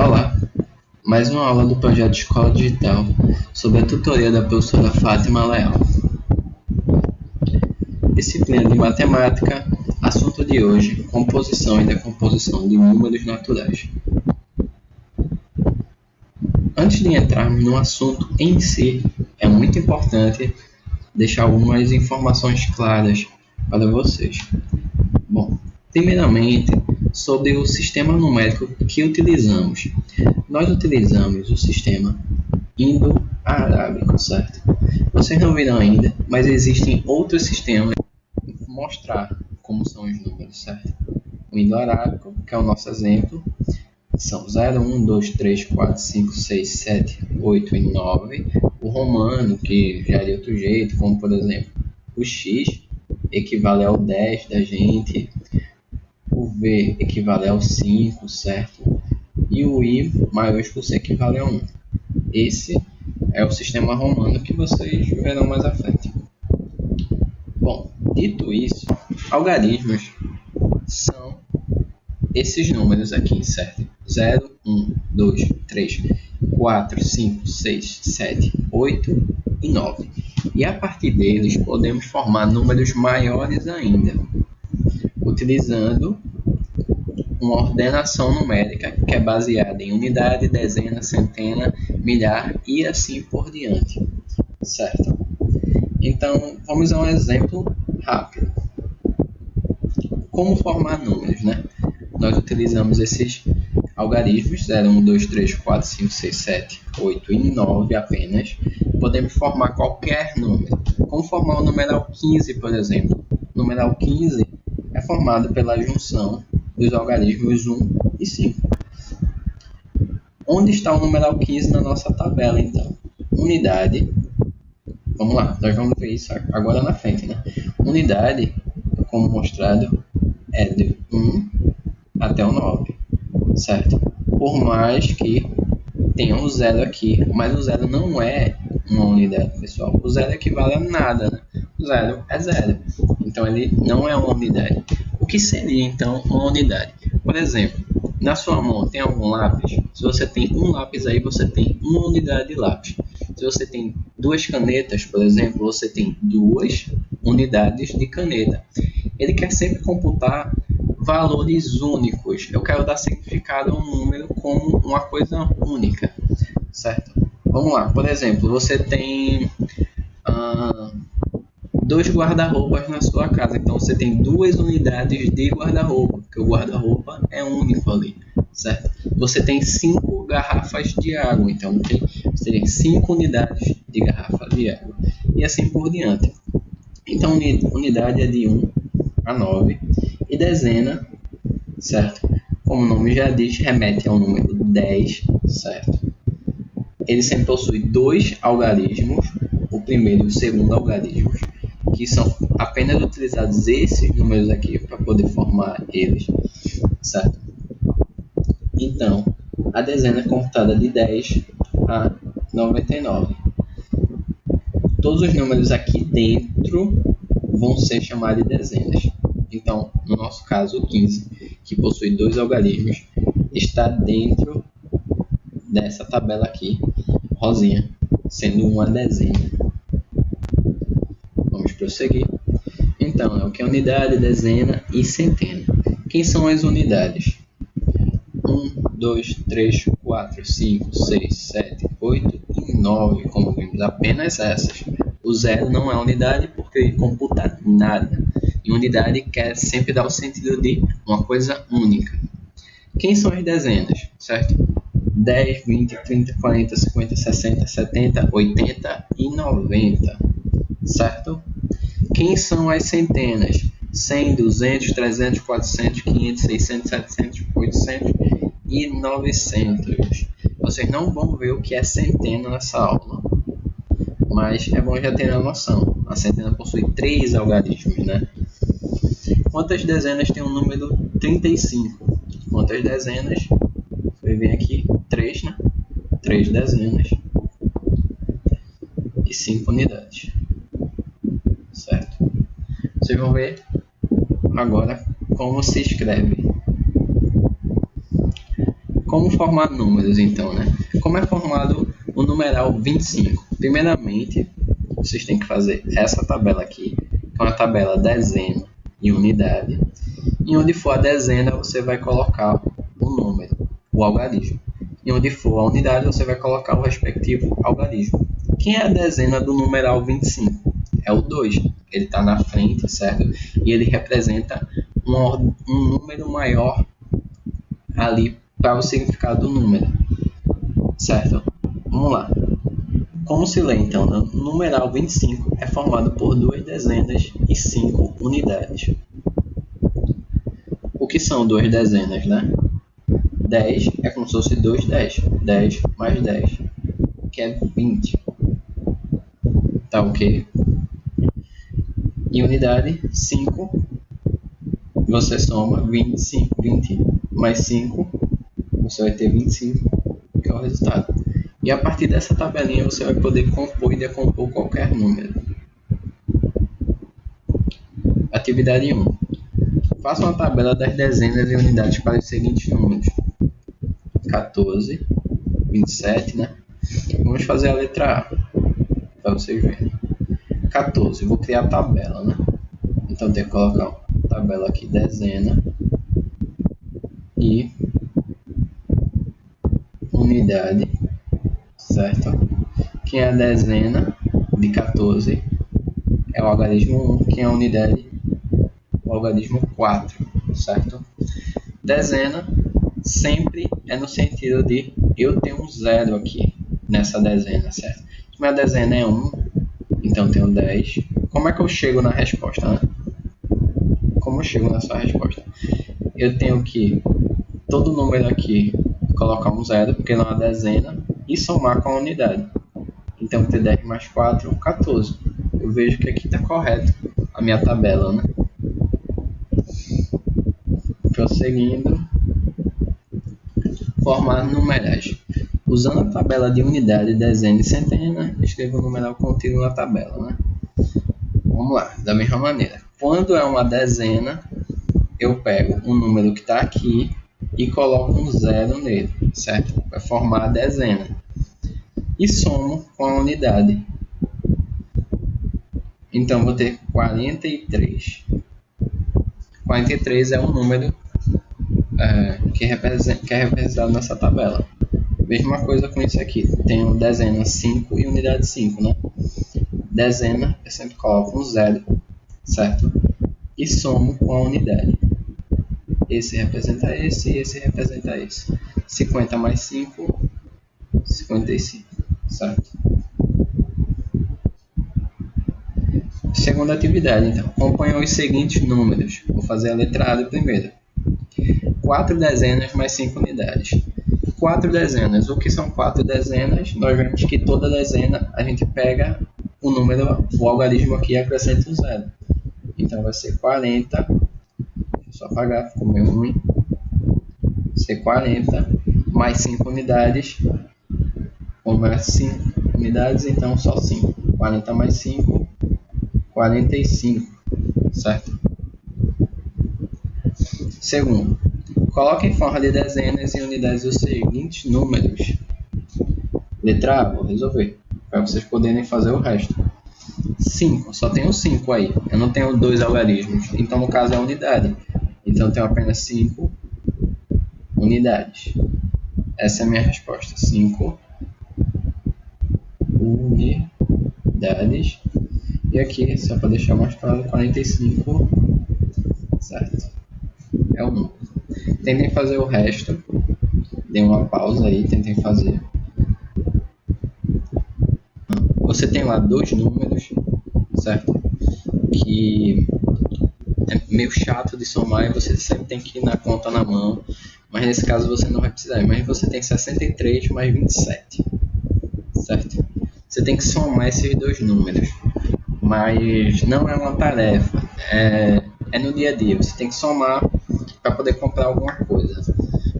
Olá, mais uma aula do projeto Escola Digital sob a tutoria da professora Fátima Leal. Disciplina de Matemática, assunto de hoje, composição e decomposição de números naturais. Antes de entrarmos no assunto em si, é muito importante deixar algumas informações claras para vocês. Bom, primeiramente, sobre o sistema numérico que utilizamos. Nós utilizamos o sistema indo-arábico, certo? Vocês não viram ainda, mas existem outros sistemas para mostrar como são os números, certo? O indo-arábico, que é o nosso exemplo, são 0, 1, 2, 3, 4, 5, 6, 7, 8 e 9. O romano, que já é de outro jeito, como por exemplo, o x equivale ao 10 da gente, o v equivale ao 5, certo? E o i maiúsculo equivale a 1. Esse é o sistema romano que vocês verão mais à frente. Bom, dito isso, algarismos são esses números aqui, certo? 0, 1, 2, 3, 4, 5, 6, 7, 8 e 9. E a partir deles podemos formar números maiores ainda, utilizando uma ordenação numérica que é baseada em unidade, dezena, centena, milhar e assim por diante, certo? Então, vamos a um exemplo rápido. Como formar números, né? Nós utilizamos esses algarismos 0, 1, 2, 3, 4, 5, 6, 7, 8 e 9 apenas. Podemos formar qualquer número. Como formar o numeral 15, por exemplo? O numeral 15 é formado pela junção dos algarismos 1 e 5. Onde está o numeral 15 na nossa tabela, então? Unidade. Vamos lá, nós vamos ver isso agora na frente, né? Unidade, como mostrado, é de 1 até o 9, certo? Por mais que tenha um 0 aqui, mas o 0 não é uma unidade, pessoal. O 0 equivale a nada, né? O 0 é 0, então ele não é uma unidade. O que seria, então, uma unidade? Por exemplo, na sua mão tem algum lápis? Se você tem um lápis aí, você tem uma unidade de lápis. Se você tem duas canetas, por exemplo, você tem duas unidades de caneta. Ele quer sempre computar valores únicos. Eu quero dar significado a um número como uma coisa única, certo? Vamos lá, por exemplo, você tem dois guarda-roupas na sua casa, então você tem duas unidades de guarda-roupa, porque o guarda-roupa é único ali, certo? Você tem 5 garrafas de água, então você tem 5 unidades de garrafa de água, e assim por diante. Então, unidade é de 1 a 9, e dezena, certo? Como o nome já diz, remete ao número 10, certo? Ele sempre possui dois algarismos, o primeiro e o segundo algarismos, que são apenas utilizados esses números aqui para poder formar eles, certo? Então, a dezena é computada de 10 a 99. Todos os números aqui dentro vão ser chamados de dezenas. Então, no nosso caso, o 15, que possui dois algarismos, está dentro dessa tabela aqui, rosinha, sendo uma dezena. Vamos prosseguir. Então, é o que é unidade, dezena e centena. Quem são as unidades? 1, 2, 3, 4, 5, 6, 7, 8 e 9, como vimos, apenas essas. O 0 não é unidade porque ele computa nada. E unidade quer sempre dar o sentido de uma coisa única. Quem são as dezenas, certo? 10, 20, 30, 40, 50, 60, 70, 80 e 90, certo? Quem são as centenas? 100, 200, 300, 400, 500, 600, 700, 800 e 900. Vocês não vão ver o que é centena nessa aula, mas é bom já ter a noção. A centena possui 3 algarismos, né? Quantas dezenas tem o número 35? Quantas dezenas? Vai vir aqui 3, né? 3 dezenas e 5 unidades, certo? Vocês vão ver agora como se escreve Como formar números, então, né? Como é formado o numeral 25? Primeiramente, vocês têm que fazer essa tabela aqui, que é uma tabela dezena e unidade. E onde for a dezena, você vai colocar o número, o algarismo. E onde for a unidade, você vai colocar o respectivo algarismo. Quem é a dezena do numeral 25? É o 2. Ele está na frente, certo? E ele representa um número maior ali para o significado do número, certo? Vamos lá. Como se lê, então? O numeral 25 é formado por 2 dezenas e 5 unidades. O que são 2 dezenas, né? 10 é como se fosse 2 10. 10 mais 10, que é 20. Tá ok? E unidade, 5. Você soma 20 mais 5, você vai ter 25, que é o resultado. E a partir dessa tabelinha você vai poder compor e decompor qualquer número. Atividade 1. Faça uma tabela das dezenas e unidades para os seguintes números: 14, 27, né? Vamos fazer a letra A, para vocês verem. 14, vou criar a tabela, né? Então tem que colocar uma tabela aqui, dezena e unidade, certo? Quem é a dezena de 14 é o algarismo 1, quem é a unidade, o algarismo 4, certo? Dezena sempre é no sentido de eu tenho um zero aqui nessa dezena, certo? Se minha dezena é 1, então eu tenho 10. Como é que eu chego na resposta, né? Como eu chego nessa resposta? Eu tenho que todo número aqui colocar um zero, porque não é uma dezena, e somar com a unidade. Então, ter 10 mais 4, 14. Eu vejo que aqui está correto a minha tabela, né? Prosseguindo. Formar numerais. Usando a tabela de unidade, dezena e centena, escreva o numeral contínuo na tabela, né? Vamos lá, da mesma maneira. Quando é uma dezena, eu pego o número que está aqui e coloco um zero nele, certo? Vai formar a dezena. E somo com a unidade. Então, vou ter 43. 43 é um número que é representado nessa tabela. Mesma coisa com isso aqui. Tenho dezena 5 e unidade 5, né? Dezena, eu sempre coloco um zero, certo? E somo com a unidade. Esse representa esse e esse representa esse. 50 mais 5, 55, certo? Segunda atividade, então. Componha os seguintes números. Vou fazer a letra A de primeiro. 4 dezenas mais 5 unidades. 4 dezenas. O que são 4 dezenas? Nós vemos que toda dezena a gente pega o número, o algarismo aqui e acrescenta um zero. Então vai ser 40. Deixa eu só apagar, ficou meio ruim. Vai ser 40 mais 5 unidades. Como é 5 unidades, então só 5. 40 mais 5, 45, certo? Segundo, coloque em forma de dezenas e unidades os seguintes números. Letra A, vou resolver, para vocês poderem fazer o resto. 5, só tenho 5 aí, eu não tenho 2 algarismos, então no caso é unidade. Então eu tenho apenas 5 unidades. Essa é a minha resposta, 5 unidades. E aqui, só para deixar mais claro, 45, certo? É o número. Tentem fazer o resto. Dê uma pausa aí, tentem fazer. Você tem lá 2 números, certo? Que é meio chato de somar e você sempre tem que ir na conta na mão. Mas nesse caso você não vai precisar. Mas você tem 63 mais 27, certo? Você tem que somar esses 2 números. Mas não é uma tarefa, é no dia a dia. Você tem que somar para poder comprar alguma coisa.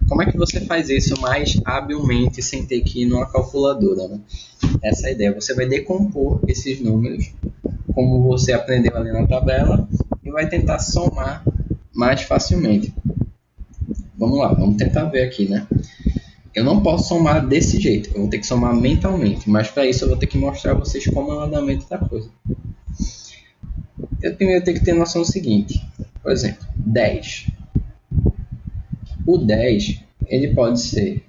Como é que você faz isso mais habilmente sem ter que ir numa calculadora, né? Essa é a ideia. Você vai decompor esses números, como você aprendeu ali na tabela, e vai tentar somar mais facilmente. Vamos lá, vamos tentar ver aqui, né? Eu não posso somar desse jeito, eu vou ter que somar mentalmente, mas para isso eu vou ter que mostrar a vocês como é o andamento da coisa. Eu primeiro tenho que ter noção do seguinte, por exemplo, 10. O 10 ele pode ser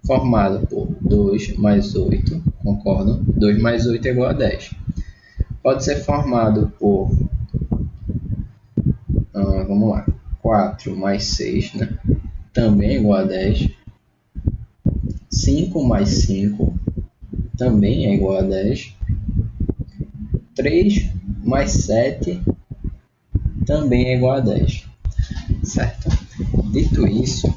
formado por 2 mais 8, concordam? 2 mais 8 é igual a 10. Pode ser formado por, vamos lá, 4 mais 6, né? Também é igual a 10. 5 mais 5 também é igual a 10. 3 mais 7 também é igual a 10. Certo? Dito isso,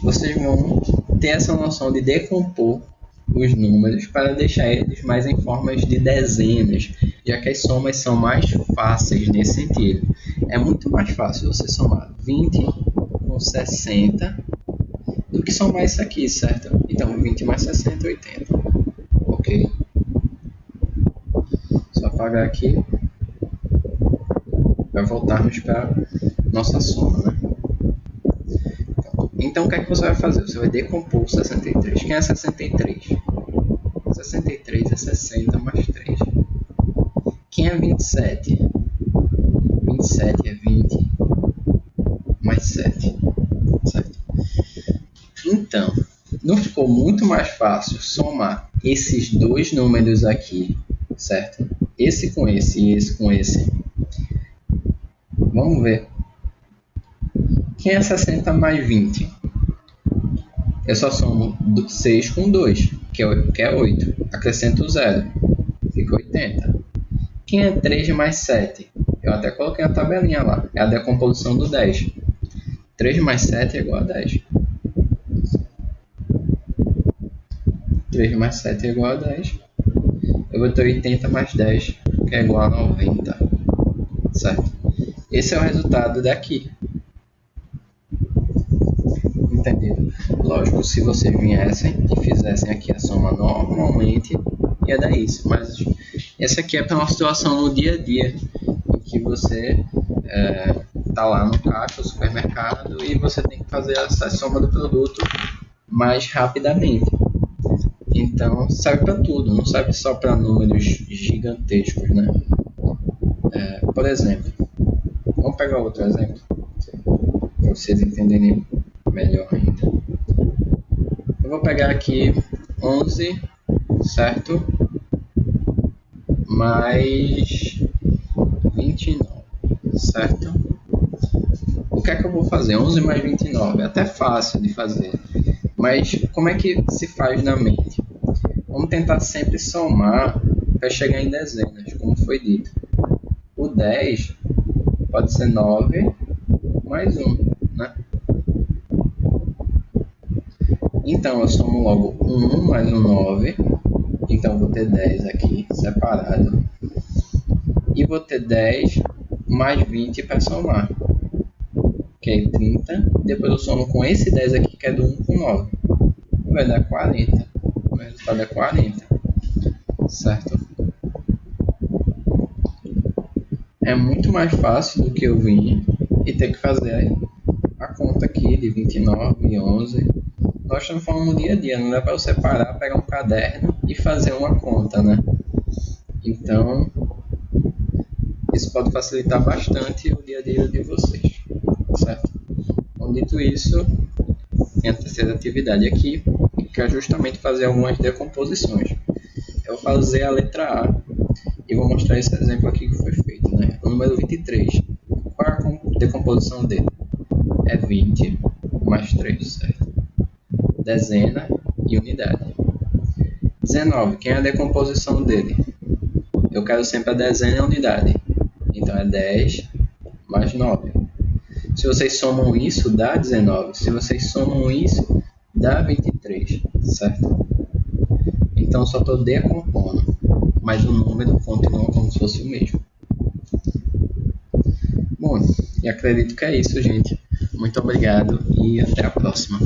vocês vão ter essa noção de decompor os números para deixar eles mais em formas de dezenas, já que as somas são mais fáceis nesse sentido. É muito mais fácil você somar 20 com 60 do que somar isso aqui, certo? Então, 20 mais 60 é 80. Ok? Só apagar aqui para voltarmos para nossa soma, né? Então, o que é que você vai fazer? Você vai decompor 63. Quem é 63? 63 é 60 mais 3. Quem é 27? 27 é 20 mais 7. Certo? Então, não ficou muito mais fácil somar esses dois números aqui, certo? Esse com esse e esse com esse. Vamos ver. Quem é 60 mais 20? Eu só somo 6 com 2, que é 8. Acrescento 0, fica 80. Quem é 3 mais 7? Eu até coloquei a tabelinha lá. É a decomposição do 10. 3 mais 7 é igual a 10. 3 mais 7 é igual a 10. Eu vou ter 80 mais 10, que é igual a 90. Certo? Esse é o resultado daqui. Entendido? Lógico, se vocês viessem e fizessem aqui a soma normalmente, ia dar isso. Mas essa aqui é para uma situação no dia a dia, em que você está lá no caixa, no supermercado, e você tem que fazer essa soma do produto mais rapidamente. Então, serve para tudo, não serve só para números gigantescos, né? Por exemplo, vamos pegar outro exemplo, para vocês entenderem melhor ainda. Eu vou pegar aqui 11, certo? Mais 29, certo? O que é que eu vou fazer? 11 mais 29 é até fácil de fazer, mas como é que se faz na mente? Vamos tentar sempre somar para chegar em dezenas, como foi dito. O 10 pode ser 9 mais 1, né? Então, eu somo logo 1 mais um 9. Então, vou ter 10 aqui, separado. E vou ter 10 mais 20 para somar, que é 30. Depois eu somo com esse 10 aqui, que é do 1 com 9. Vai dar 40. O resultado é 40. Certo? É muito mais fácil do que eu vim e ter que fazer a conta aqui de 29 e 11. Nós estamos falando no dia a dia, não dá para você parar, pegar um caderno e fazer uma conta, né? Então, isso pode facilitar bastante o dia a dia de vocês, certo? Então, dito isso, tem a terceira atividade aqui, que é justamente fazer algumas decomposições. Eu vou fazer a letra A e vou mostrar esse exemplo aqui que foi feito, né? O número 23, qual é a decomposição dele? É 20 mais 3, certo? Dezena e unidade. 19, quem é a decomposição dele? Eu quero sempre a dezena e a unidade. Então é 10 mais 9. Se vocês somam isso, dá 19. Se vocês somam isso, dá 23, certo? Então só estou decompondo, mas o número continua como se fosse o mesmo. Bom, e acredito que é isso, gente. Muito obrigado e até a próxima.